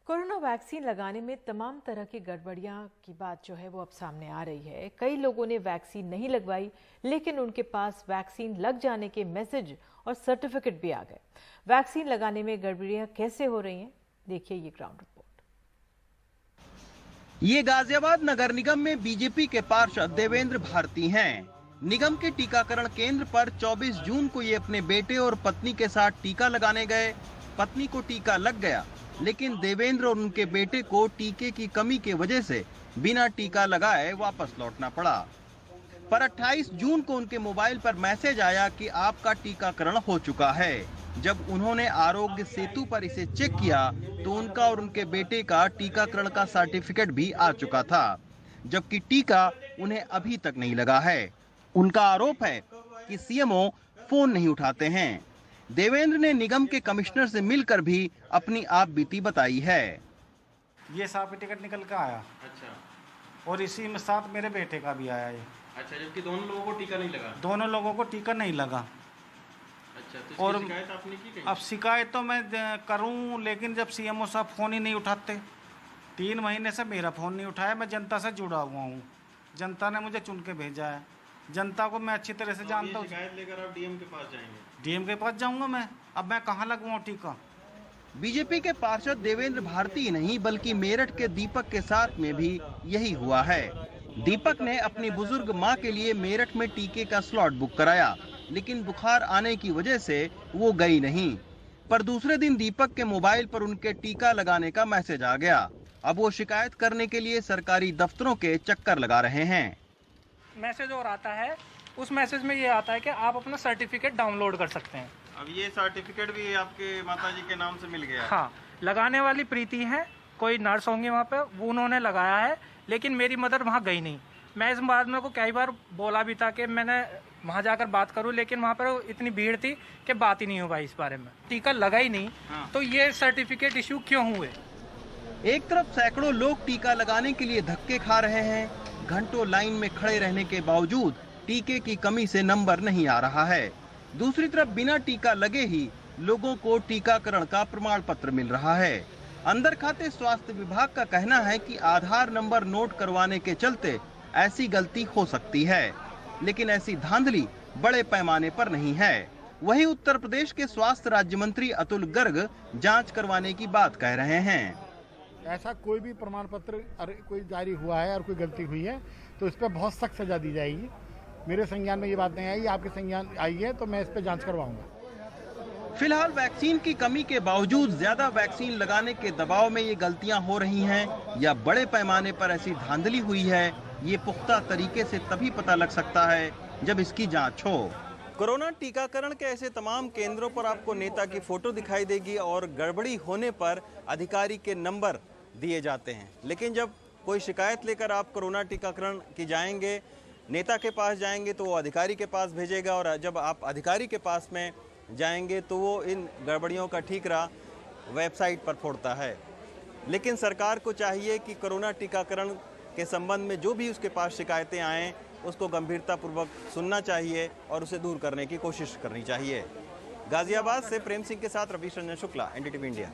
Corona vaccine लगाने में तमाम तरह की गड़बड़ियां की बात जो है वो अब सामने आ रही है। कई लोगों ने वैक्सीन नहीं लगवाई, लेकिन उनके पास वैक्सीन लग जाने के मैसेज और सर्टिफिकेट भी आ गए। वैक्सीन लगाने में गड़बड़ियां कैसे हो रही हैं, देखिए ये ग्राउंड रिपोर्ट। ये गाजियाबाद नगर निगम में बीजेपी के पार्षद देवेंद्र भारती हैं। निगम के टीकाकरण केंद्र पर 24 जून को ये अपने बेटे और पत्नी के साथ टीका लगाने गए। पत्नी को टीका लग गया, लेकिन देवेंद्र और उनके बेटे को टीके की कमी की वजह से बिना टीका लगाए वापस लौटना पड़ा। पर 28 जून को उनके मोबाइल पर मैसेज आया कि आपका टीकाकरण हो चुका है। जब उन्होंने आरोग्य सेतु पर इसे चेक किया तो उनका और उनके बेटे का टीकाकरण का सर्टिफिकेट भी आ चुका था, जबकि टीका उन्हें अभी तक नहीं लगा है। उनका आरोप है कि सीएमओ फोन नहीं उठाते हैं। देवेंद्र ने निगम के कमिश्नर से मिलकर भी अपनी आप बीती बताई है। ये सर्टिफिकेट निकल के आया। अच्छा। और इसी में साथ मेरे बेटे का भी आया ये। अच्छा, जबकि दोनों लोगों को टीका नहीं लगा। दोनों लोगों को टीका नहीं लगा। अच्छा, तो और शिकायत आपने की कहीं? अब शिकायत तो मैं करूं, लेकिन जब सीएमओ साहब फोन ही नहीं उठाते, 3 महीने से मेरा फोन नहीं उठाया। मैं जनता से जुड़ा हुआ हूँ, जनता ने मुझे चुन के भेजा है, जनता को मैं अच्छी तरह से जानता हूँ। शिकायत लेकर आप डीएम के पास जाएंगे? डीएम के पास जाऊंगा मैं। अब मैं कहाँ लगवाऊँ टीका? बीजेपी के पार्षद देवेंद्र भारती ही नहीं बल्कि मेरठ के दीपक के साथ में भी यही हुआ है। दीपक ने अपनी बुजुर्ग मां के लिए मेरठ में टीके का स्लॉट बुक कराया, लेकिन बुखार आने की वजह से वो गई नहीं। पर दूसरे दिन दीपक के मोबाइल पर उनके टीका लगाने का मैसेज आ गया। अब वो शिकायत करने के लिए सरकारी दफ्तरों के चक्कर लगा रहे हैं। मैसेज और आता है, उस मैसेज में ये आता है कि आप अपना सर्टिफिकेट डाउनलोड कर सकते हैं। अब ये सर्टिफिकेट भी आपके माताजी के नाम से मिल गया? हाँ, लगाने वाली प्रीति है, कोई नर्स होंगी वहाँ पे, वो उन्होंने लगाया है, लेकिन मेरी मदर वहाँ गई नहीं। मैं इस बात में को कई बार बोला भी था कि मैंने वहाँ जाकर बात करूँ, लेकिन वहाँ पर इतनी भीड़ थी कि बात ही नहीं हो पाई इस बारे में। टीका लगा ही नहीं। हाँ। तो ये सर्टिफिकेट इशू क्यों हुए? एक तरफ सैकड़ों लोग टीका लगाने के लिए धक्के खा रहे हैं, घंटों लाइन में खड़े रहने के बावजूद टीके की कमी से नंबर नहीं आ रहा है। दूसरी तरफ बिना टीका लगे ही लोगों को टीकाकरण का प्रमाण पत्र मिल रहा है। अंदर खाते स्वास्थ्य विभाग का कहना है कि आधार नंबर नोट करवाने के चलते ऐसी गलती हो सकती है, लेकिन ऐसी धांधली बड़े पैमाने पर नहीं है। वहीं उत्तर प्रदेश के स्वास्थ्य राज्य मंत्री अतुल गर्ग जांच करवाने की बात कह रहे हैं। ऐसा कोई भी प्रमाण पत्र कोई जारी हुआ है और कोई गलती हुई है तो इस पर बहुत सख्त सजा दी जाएगी। मेरे संज्ञान में ये बात नहीं आई, आपके संज्ञान आई है तो मैं इस पर जांच करवाऊंगा। फिलहाल वैक्सीन की कमी के बावजूद ज्यादा वैक्सीन लगाने के दबाव में ये गलतियां हो रही हैं या बड़े पैमाने पर ऐसी धांधली हुई है, ये पुख्ता तरीके से तभी पता लग सकता है जब इसकी जांच हो। कोरोना टीकाकरण के ऐसे तमाम केंद्रों पर आपको नेता की फोटो दिखाई देगी और गड़बड़ी होने पर अधिकारी के नंबर दिए जाते हैं, लेकिन जब कोई शिकायत लेकर आप कोरोना टीकाकरण की जाएंगे, नेता के पास जाएंगे तो वो अधिकारी के पास भेजेगा, और जब आप अधिकारी के पास में जाएंगे तो वो इन गड़बड़ियों का ठीकरा वेबसाइट पर फोड़ता है। लेकिन सरकार को चाहिए कि कोरोना टीकाकरण के संबंध में जो भी उसके पास शिकायतें आएँ उसको गंभीरतापूर्वक सुनना चाहिए और उसे दूर करने की कोशिश करनी चाहिए। गाजियाबाद से प्रेम सिंह के साथ रवीश रंजन शुक्ला, एनडीटीवी इंडिया।